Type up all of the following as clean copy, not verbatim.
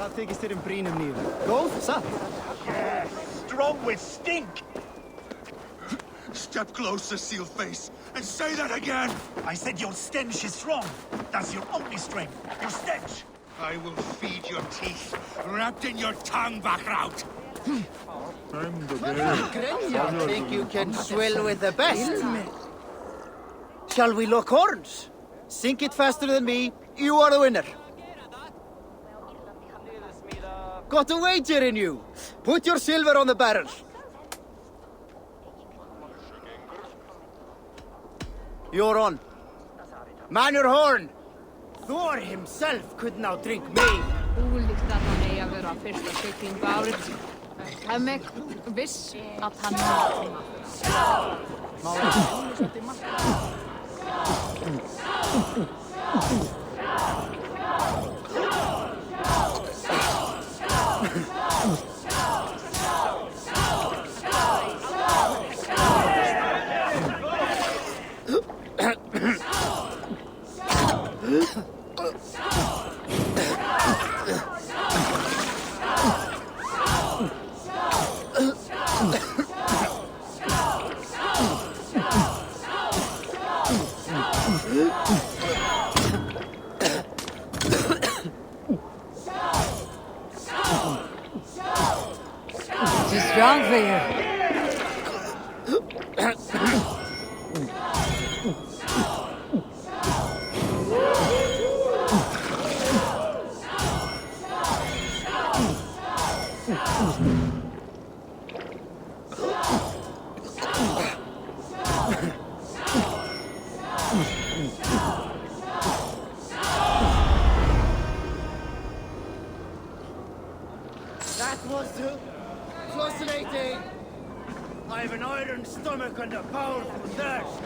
Hvað þykist þér brínum nýjum? Góð, satt? Yeah, strong with stink! Step closer, seal face, and say that again! I said your stench is strong. That's your only strength. Your stench! I will feed your teeth, wrapped in your tongue, Backrout! You think you can swill with the best? Shall we lock horns? Sink it faster than me, you are the winner. Got a wager in you. Put your silver on the barrel. You're on. Man your horn. Thor himself couldn't outdrink me. Ólíkt að hann eigi að vera fyrsta siglingu árið. Hemmek viss að hann too strong for you. That was fascinating. I have an iron stomach and a powerful thirst.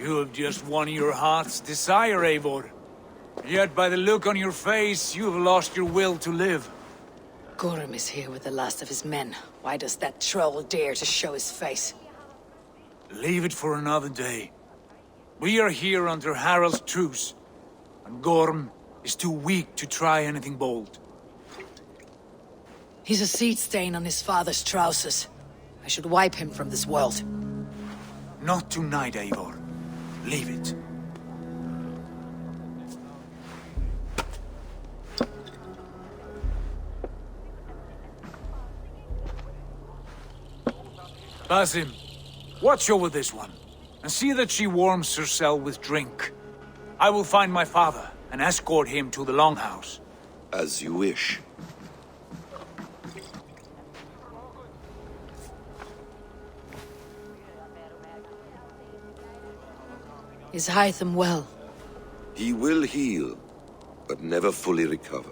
You have just won your heart's desire, Eivor. Yet by the look on your face, you have lost your will to live. Gorm is here with the last of his men. Why does that troll dare to show his face? Leave it for another day. We are here under Harald's truce, and Gorm is too weak to try anything bold. He's a seed stain on his father's trousers. I should wipe him from this world. Not tonight, Eivor. Leave it. Basim, watch over this one, and see that she warms herself with drink. I will find my father and escort him to the Longhouse. As you wish. Is Hytham well? He will heal, but never fully recover.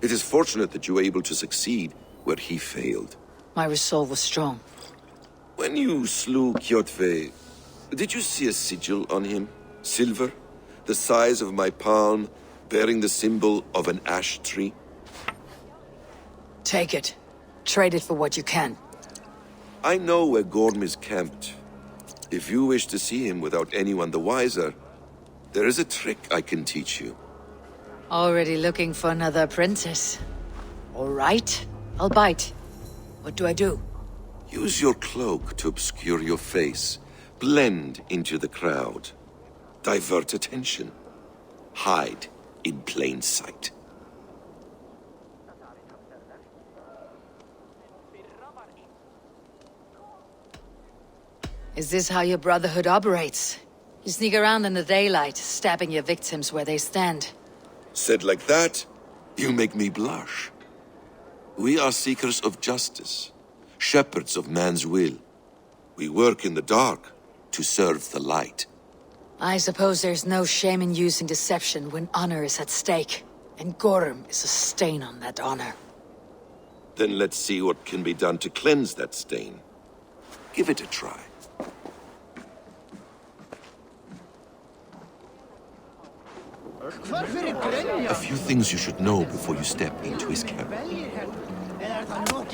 It is fortunate that you were able to succeed where he failed. My resolve was strong. When you slew Kjotve, did you see a sigil on him? Silver? The size of my palm, bearing the symbol of an ash tree? Take it. Trade it for what you can. I know where Gorm is camped. If you wish to see him without anyone the wiser, there is a trick I can teach you. Already looking for another apprentice. All right, I'll bite. What do I do? Use your cloak to obscure your face. Blend into the crowd. Divert attention. Hide in plain sight. Is this how your Brotherhood operates? You sneak around in the daylight, stabbing your victims where they stand. Said like that, you make me blush. We are seekers of justice. shepherds of man's will. We work in the dark to serve the light. I suppose there's no shame in using deception when honor is at stake. And Gorm is a stain on that honor. Then let's see what can be done to cleanse that stain. Give it a try. A few things you should know before you step into his camp.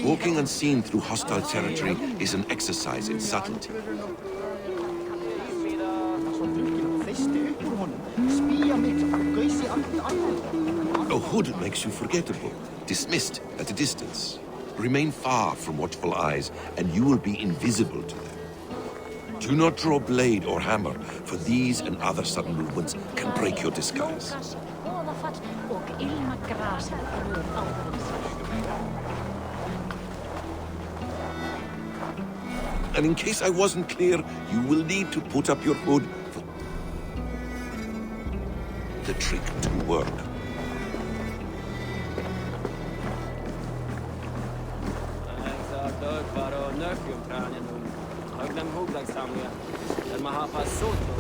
Walking unseen through hostile territory is an exercise in subtlety. A hood makes you forgettable, dismissed at a distance. Remain far from watchful eyes, and you will be invisible to them. Do not draw blade or hammer, for these and other sudden movements can break your disguise. And in case I wasn't clear, you will need to put up your hood for the trick to work.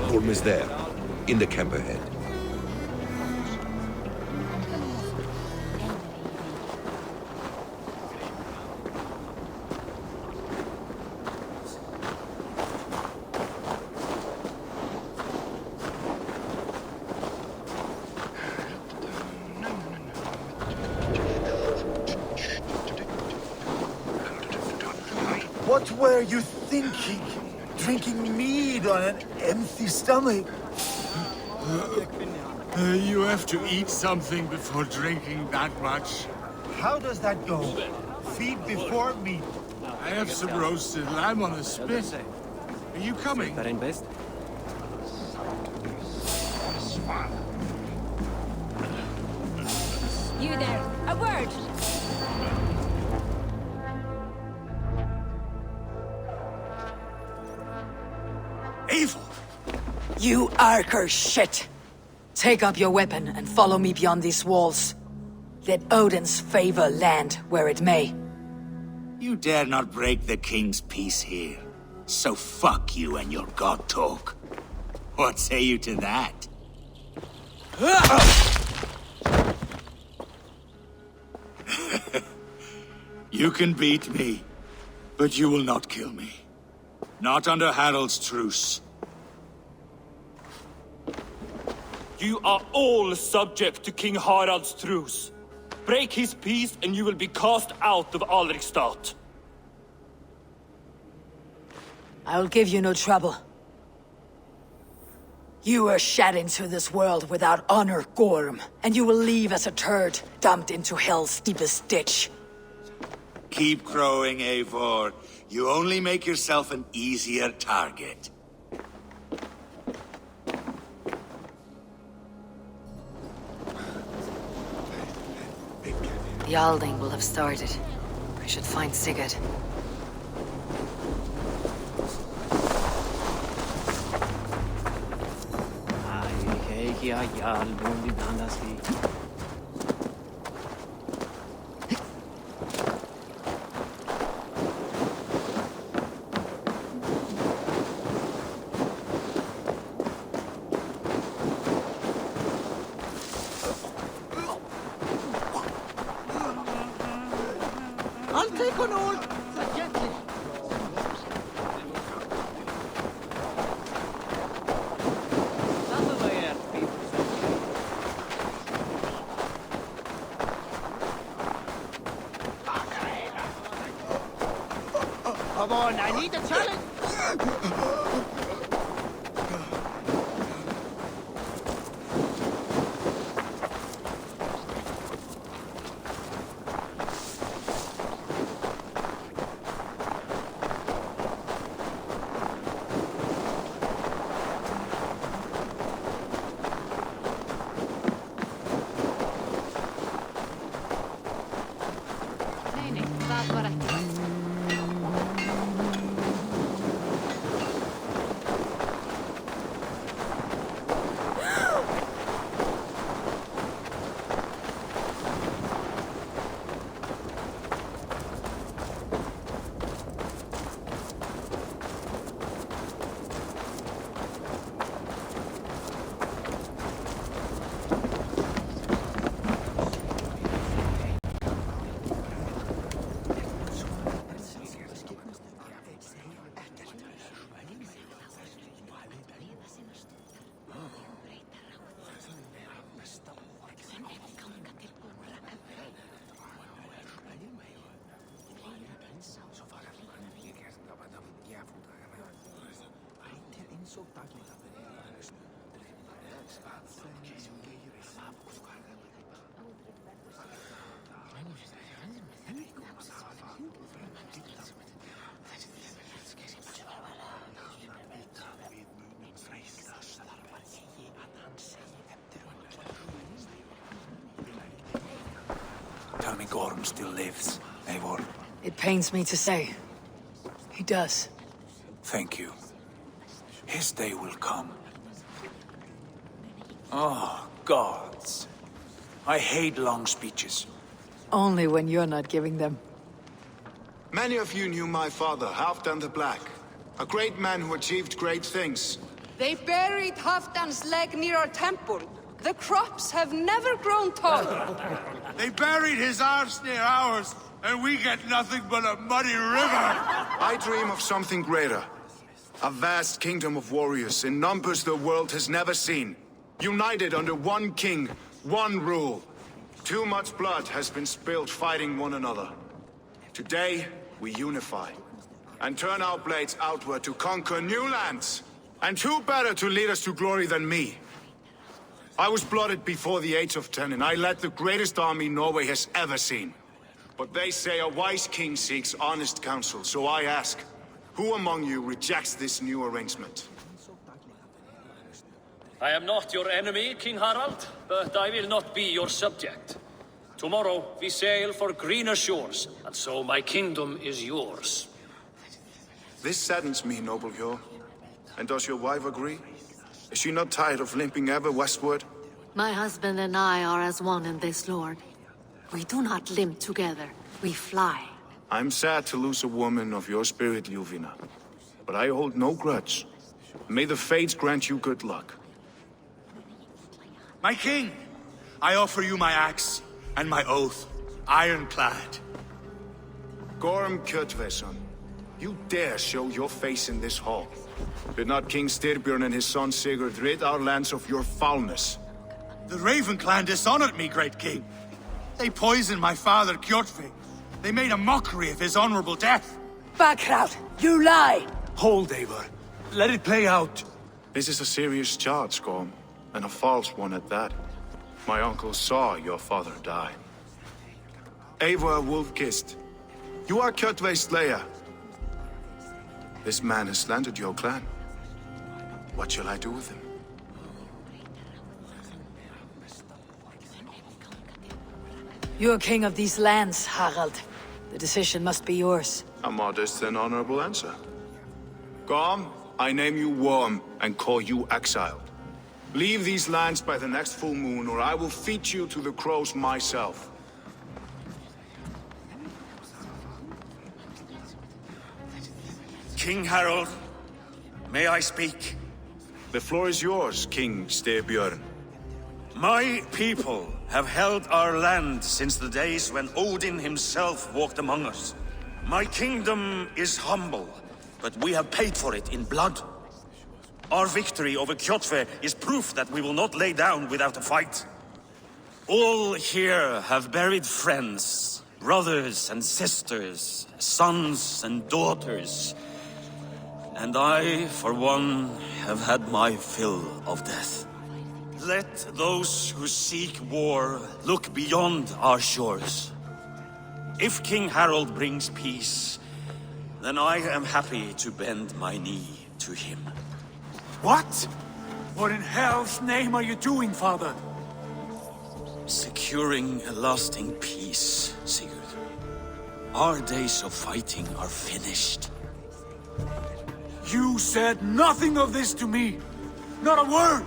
Gorm is there, in the camp ahead. What were you thinking? Drinking mead on an empty stomach? You have to eat something before drinking that much. How does that go? Feed before meat. I have some roasted lamb on a spit. Are you coming? You there, a word! Evil! You Arker shit! Take up your weapon and follow me beyond these walls. Let Odin's favor land where it may. You dare not break the king's peace here. So fuck you and your god talk. What say you to that? You can beat me, but you will not kill me. Not under Harald's truce. You are all subject to King Harald's truce. Break his peace and you will be cast out of Alrikstad. I will give you no trouble. You were shed into this world without honor, Gorm, and you will leave as a turd, dumped into hell's deepest ditch. Keep crowing, Eivor. You only make yourself an easier target. The Alding will have started. I should find Sigurd. I'll take on all gently. Come on, I need a challenge. Tell me Gorm still lives, Eivor. It pains me to say. He does. Thank you. His day will come. Oh, gods. I hate long speeches. Only when you're not giving them. Many of you knew my father, Halfdan the Black. A great man who achieved great things. They buried Halfdan's leg near our temple. The crops have never grown tall. They buried his arse near ours, and we get nothing but a muddy river. I dream of something greater. A vast kingdom of warriors in numbers the world has never seen. United under one king, one rule. Too much blood has been spilled fighting one another. Today, we unify. And turn our blades outward to conquer new lands. And who better to lead us to glory than me? I was blooded before the age of 10, and I led the greatest army Norway has ever seen. But they say a wise king seeks honest counsel, so I ask, who among you rejects this new arrangement? I am not your enemy, King Harald, but I will not be your subject. Tomorrow we sail for greener shores, and so my kingdom is yours. This saddens me, noble Hjor. And does your wife agree? Is she not tired of limping ever westward? My husband and I are as one in this, Lord. We do not limp together, we fly. I'm sad to lose a woman of your spirit, Ljuvina. But I hold no grudge. May the fates grant you good luck. My king, I offer you my axe and my oath, ironclad. Gorm Kjotveson, you dare show your face in this hall. Did not King Styrbjörn and his son Sigurd rid our lands of your foulness? The Raven clan dishonored me, great king. They poisoned my father, Kjotve. They made a mockery of his honorable death. Backrout! You lie! Hold, Eivor. Let it play out. This is a serious charge, Gorm, and a false one at that. My uncle saw your father die. Eivor Wolf-Kissed, you are Kjotve's slayer. This man has slandered your clan. What shall I do with him? You're king of these lands, Harald. The decision must be yours. A modest and honorable answer. Gorm, I name you Worm and call you exiled. Leave these lands by the next full moon, or I will feed you to the crows myself. King Harold, may I speak? The floor is yours, King Styrbjörn. My people have held our land since the days when Odin himself walked among us. My kingdom is humble, but we have paid for it in blood. Our victory over Kjotve is proof that we will not lay down without a fight. All here have buried friends, brothers and sisters, sons and daughters. And I, for one, have had my fill of death. Let those who seek war look beyond our shores. If King Harold brings peace, then I am happy to bend my knee to him. What? What in hell's name are you doing, father? Securing a lasting peace, Sigurd. Our days of fighting are finished. You said nothing of this to me. Not a word.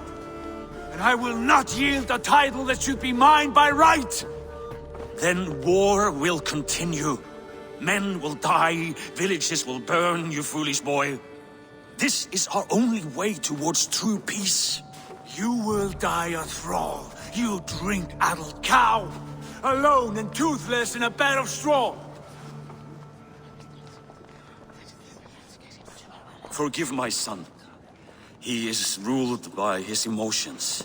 And I will not yield a title that should be mine by right. Then war will continue. Men will die, villages will burn, you foolish boy. This is our only way towards true peace. You will die a thrall, you drink-addled cow. Alone and toothless in a bed of straw. Forgive my son. He is ruled by his emotions.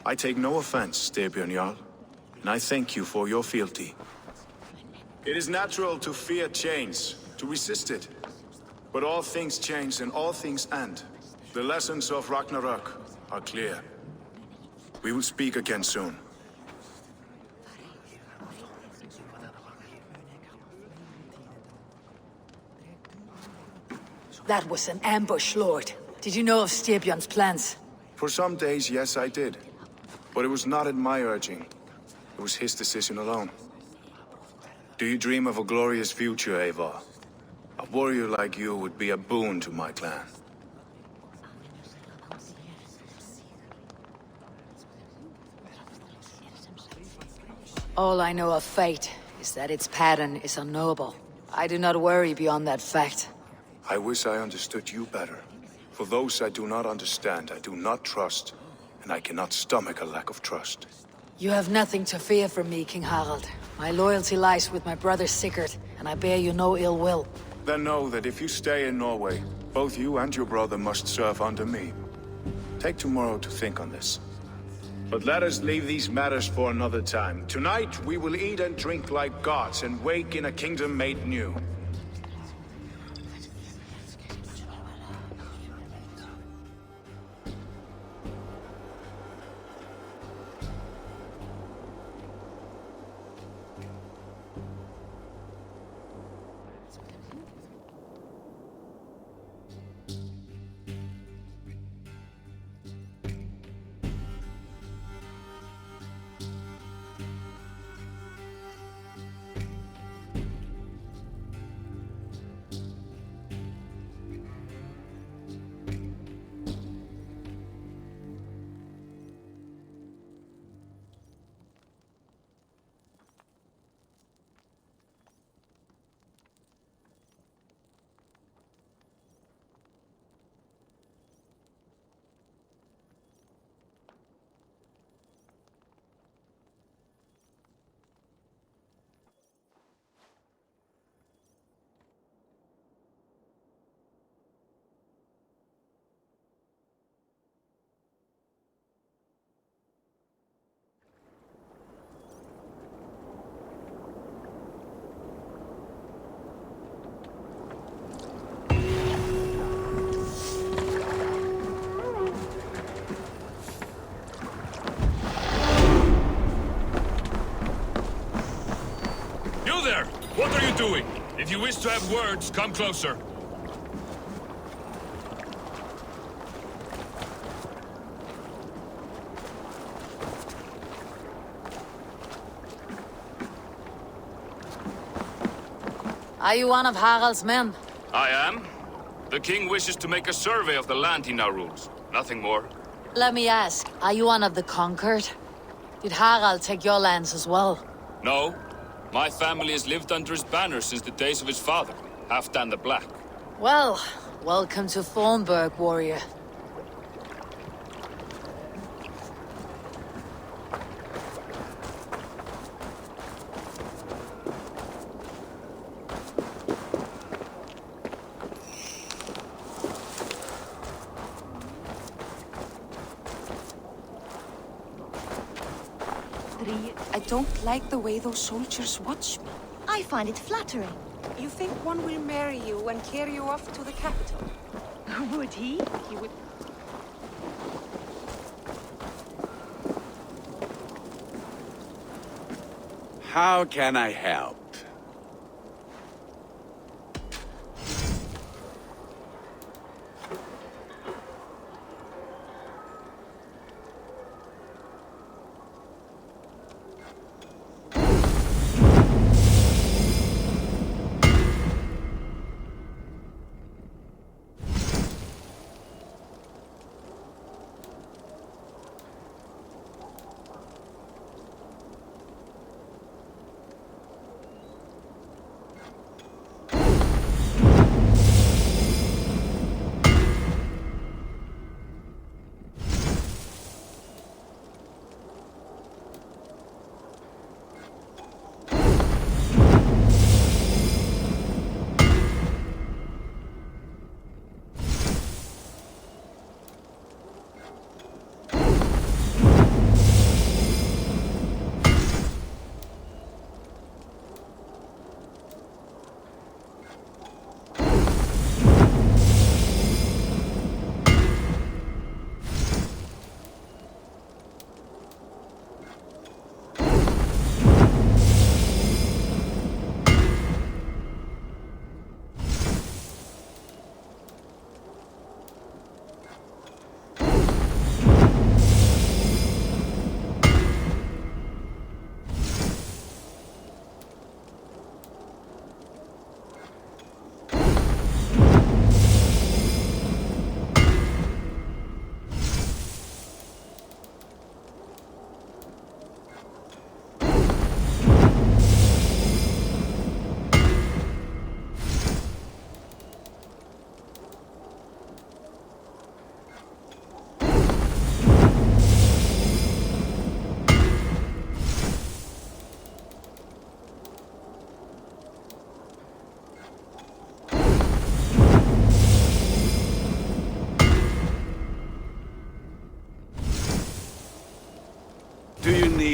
I take no offense, Styrbjörn Jarl, and I thank you for your fealty. It is natural to fear change, to resist it. But all things change and all things end. The lessons of Ragnarok are clear. We will speak again soon. That was an ambush, Lord. Did you know of Styrbjörn's plans? For some days, yes, I did. But it was not at my urging. It was his decision alone. Do you dream of a glorious future, Eivor? A warrior like you would be a boon to my clan. All I know of fate is that its pattern is unknowable. I do not worry beyond that fact. I wish I understood you better. For those I do not understand, I do not trust, and I cannot stomach a lack of trust. You have nothing to fear from me, King Harald. My loyalty lies with my brother Sigurd, and I bear you no ill will. Then know that if you stay in Norway, both you and your brother must serve under me. Take tomorrow to think on this. But let us leave these matters for another time. Tonight, we will eat and drink like gods and wake in a kingdom made new. What are you doing? If you wish to have words, come closer. Are you one of Harald's men? I am. The king wishes to make a survey of the land he now rules. Nothing more. Let me ask, are you one of the conquered? Did Harald take your lands as well? No. My family has lived under his banner since the days of his father, Halfdan the Black. Well, welcome to Thornburg, warrior. I don't like the way those soldiers watch me. I find it flattering. You think one will marry you and carry you off to the capital? Would he? He would... How can I help?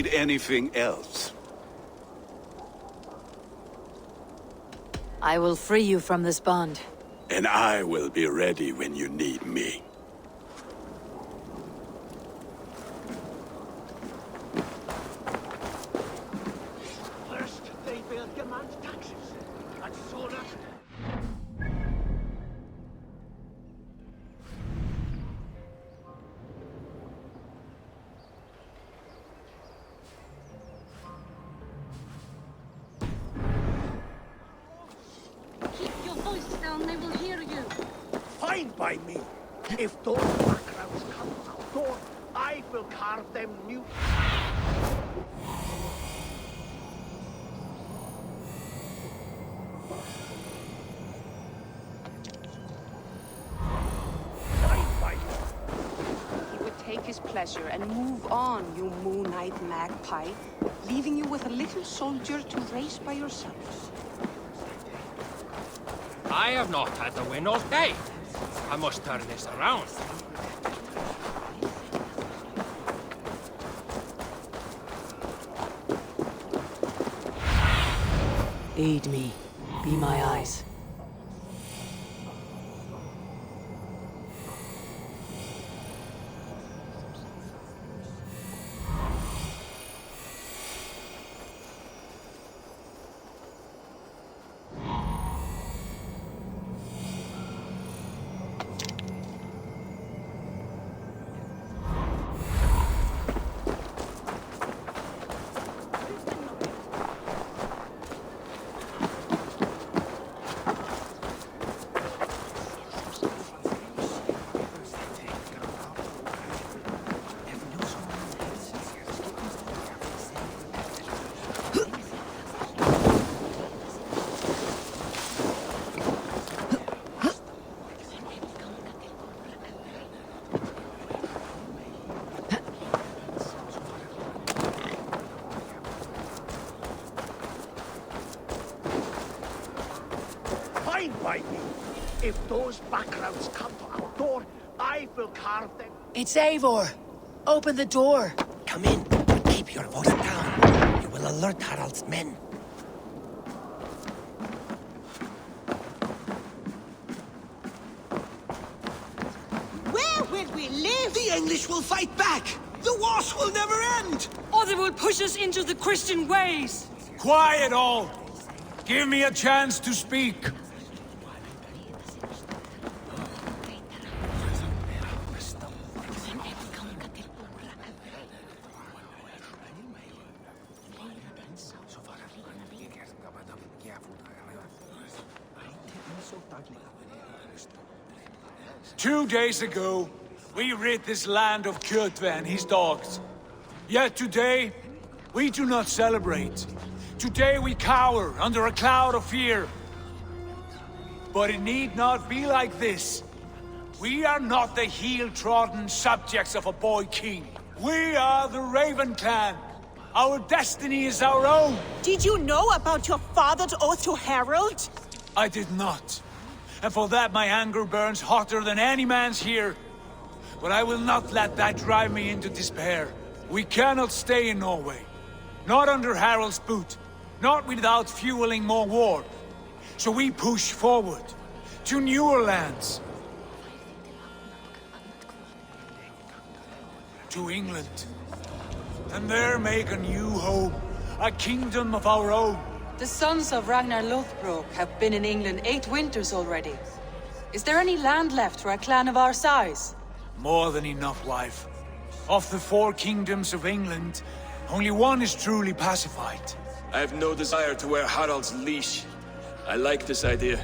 need anything else? I will free you from this bond. And I will be ready when you need me. First, they will demand taxes, and soon after. Keep your voice down, they will hear you. Fine by me. If those backgrounds come outdoor, I will carve them new. Fine by me. He would take his pleasure and move on, you moon-eyed magpie, leaving you with a little soldier to race by yourselves. I have not had the win all day. I must turn this around. Aid me. Be my eyes. Fine by me. If those backgrounds come to our door, I will carve them. It's Eivor. Open the door. Come in, but keep your voice down. You will alert Harald's men. Where will we live? The English will fight back! The wars will never end! Or they will push us into the Christian ways. Quiet all! Give me a chance to speak. Two days ago, we rid this land of Kjotve and his dogs. Yet today, we do not celebrate. Today we cower under a cloud of fear. But it need not be like this. We are not the heel-trodden subjects of a boy king. We are the Raven clan. Our destiny is our own. Did you know about your father's oath to Harold? I did not. And for that my anger burns hotter than any man's here. But I will not let that drive me into despair. We cannot stay in Norway. Not under Harald's boot. Not without fueling more war. So we push forward. To newer lands. To England. And there make a new home. A kingdom of our own. The sons of Ragnar Lothbrok have been in England 8 winters already. Is there any land left for a clan of our size? More than enough, wife. Of the 4 kingdoms of England, only one is truly pacified. I have no desire to wear Harald's leash. I like this idea.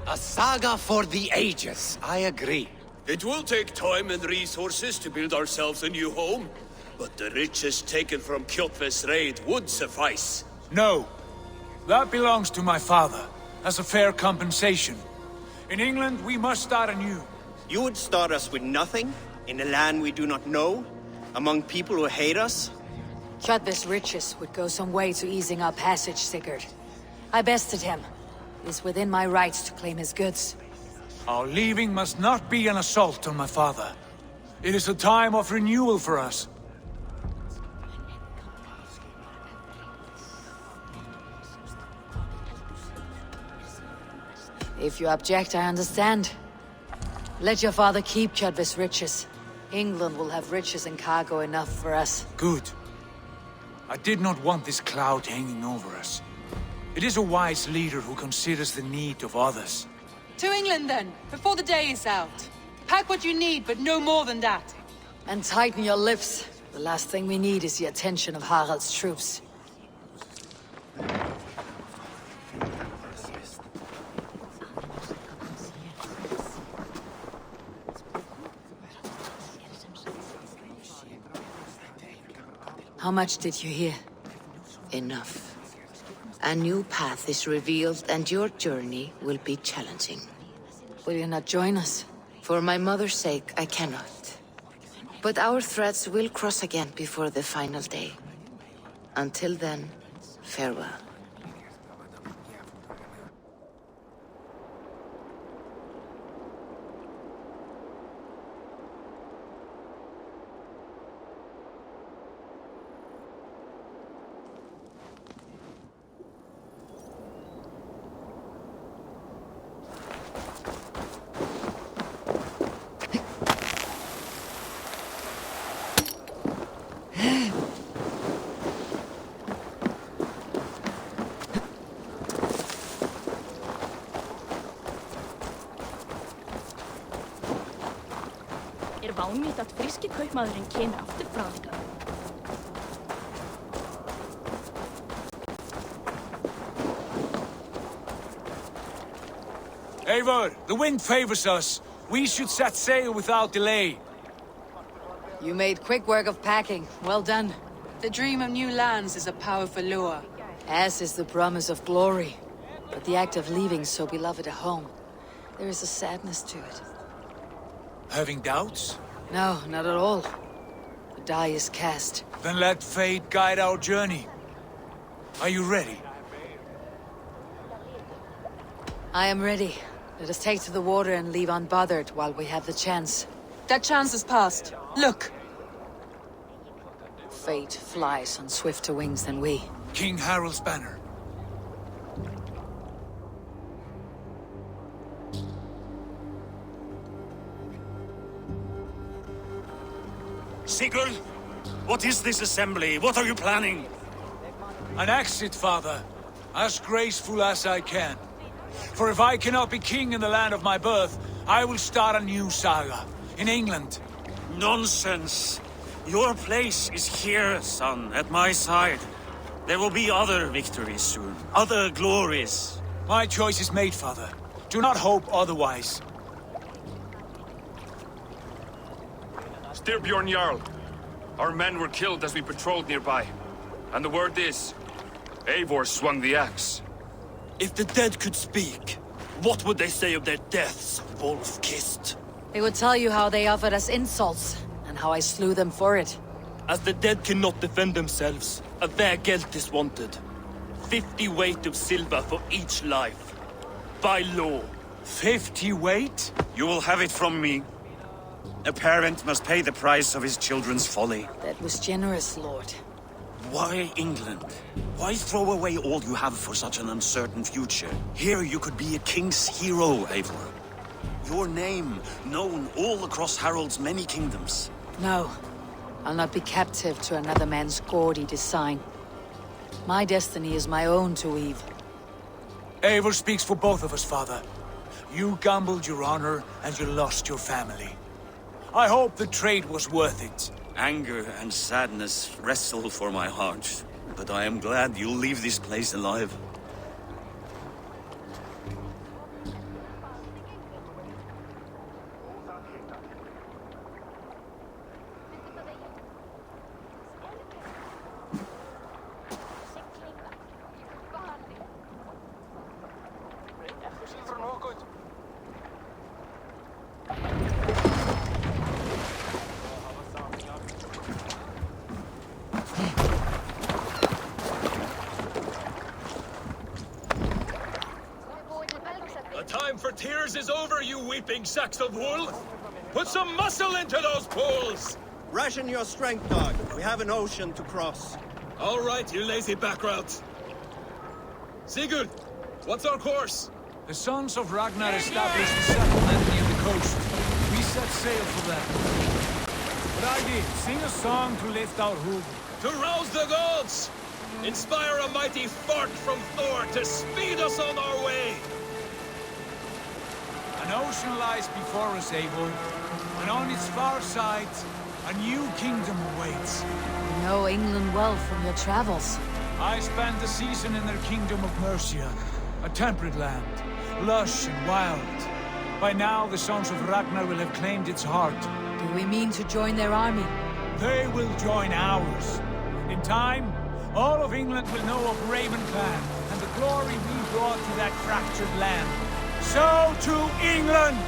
A saga for the ages, I agree. It will take time and resources to build ourselves a new home, but the riches taken from Kjotve's raid would suffice. No. That belongs to my father, as a fair compensation. In England, we must start anew. You would start us with nothing? In a land we do not know? Among people who hate us? Kjotve's riches would go some way to easing our passage, Sigurd. I bested him. It is within my rights to claim his goods. Our leaving must not be an assault on my father. It is a time of renewal for us. If you object, I understand. Let your father keep Kjotve's riches. England will have riches and cargo enough for us. Good. I did not want this cloud hanging over us. It is a wise leader who considers the need of others. To England, then, before the day is out. Pack what you need, but no more than that. And tighten your lips. The last thing we need is the attention of Harald's troops. How much did you hear? Enough. A new path is revealed and your journey will be challenging. Will you not join us? For my mother's sake, I cannot. But our threads will cross again before the final day. Until then, farewell. Vánlegt að fríski kaupmaðurinn kemur aftur frá þig. Eivor, the wind favors us. We should set sail without delay. You made quick work of packing. Well done. The dream of new lands is a powerful lure. As is the promise of glory. But the act of leaving so beloved a home, there is a sadness to it. Having doubts? No, not at all. The die is cast. Then let fate guide our journey. Are you ready? I am ready. Let us take to the water and leave unbothered while we have the chance. That chance is past. Look! Fate flies on swifter wings than we. King Harald's banner. Sigurd, what is this assembly? What are you planning? An exit, father. As graceful as I can. For if I cannot be king in the land of my birth, I will start a new saga. In England. Nonsense. Your place is here, son, at my side. There will be other victories soon. Other glories. My choice is made, father. Do not hope otherwise. Styrbjorn Jarl. Our men were killed as we patrolled nearby. And the word is, Eivor swung the axe. If the dead could speak, what would they say of their deaths, wolf-kissed? They would tell you how they offered us insults, and how I slew them for it. As the dead cannot defend themselves, a vergelt is wanted. 50 weight of silver for each life. By law. 50 weight? You will have it from me. A parent must pay the price of his children's folly. That was generous, Lord. Why England? Why throw away all you have for such an uncertain future? Here you could be a king's hero, Eivor. Your name known all across Harald's many kingdoms. No. I'll not be captive to another man's gaudy design. My destiny is my own to weave. Eivor speaks for both of us, father. You gambled your honor, and you lost your family. I hope the trade was worth it. Anger and sadness wrestle for my heart, but I am glad you'll leave this place alive. Tears is over, you weeping sacks of wool! Put some muscle into those pools! Ration your strength, dog. We have an ocean to cross. All right, you lazy backrout. Sigurd, what's our course? The sons of Ragnar established a settlement near the coast. We set sail for them. Bragi, sing a song to lift our hood. To rouse the gods! Inspire a mighty fart from Thor to speed us on our way! An ocean lies before us, Eivor, and on its far side, a new kingdom awaits. You know England well from your travels. I spent a season in their kingdom of Mercia, a temperate land, lush and wild. By now, the sons of Ragnar will have claimed its heart. Do we mean to join their army? They will join ours. In time, all of England will know of Raven Clan and the glory we brought to that fractured land. So to England!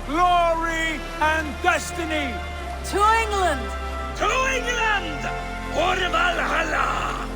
Glory and destiny! To England! To England! For Valhalla!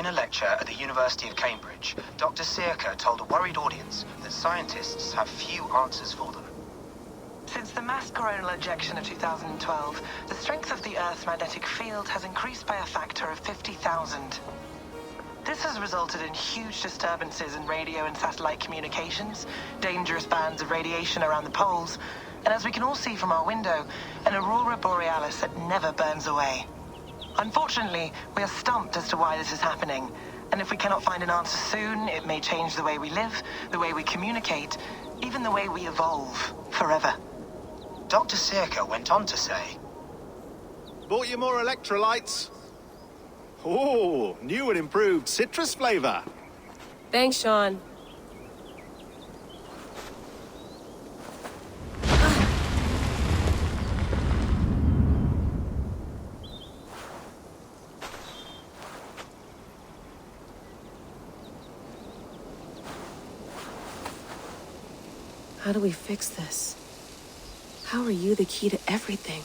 In a lecture at the University of Cambridge, Dr. Sirka told a worried audience that scientists have few answers for them. Since the mass coronal ejection of 2012, the strength of the Earth's magnetic field has increased by a factor of 50,000. This has resulted in huge disturbances in radio and satellite communications, dangerous bands of radiation around the poles, and as we can all see from our window, an aurora borealis that never burns away. Unfortunately, we are stumped as to why this is happening, and if we cannot find an answer soon, it may change the way we live, the way we communicate, even the way we evolve, forever. Dr. Sirka went on to say, Bought you more electrolytes? Oh, new and improved citrus flavor. Thanks, Sean. How do we fix this? How are you the key to everything?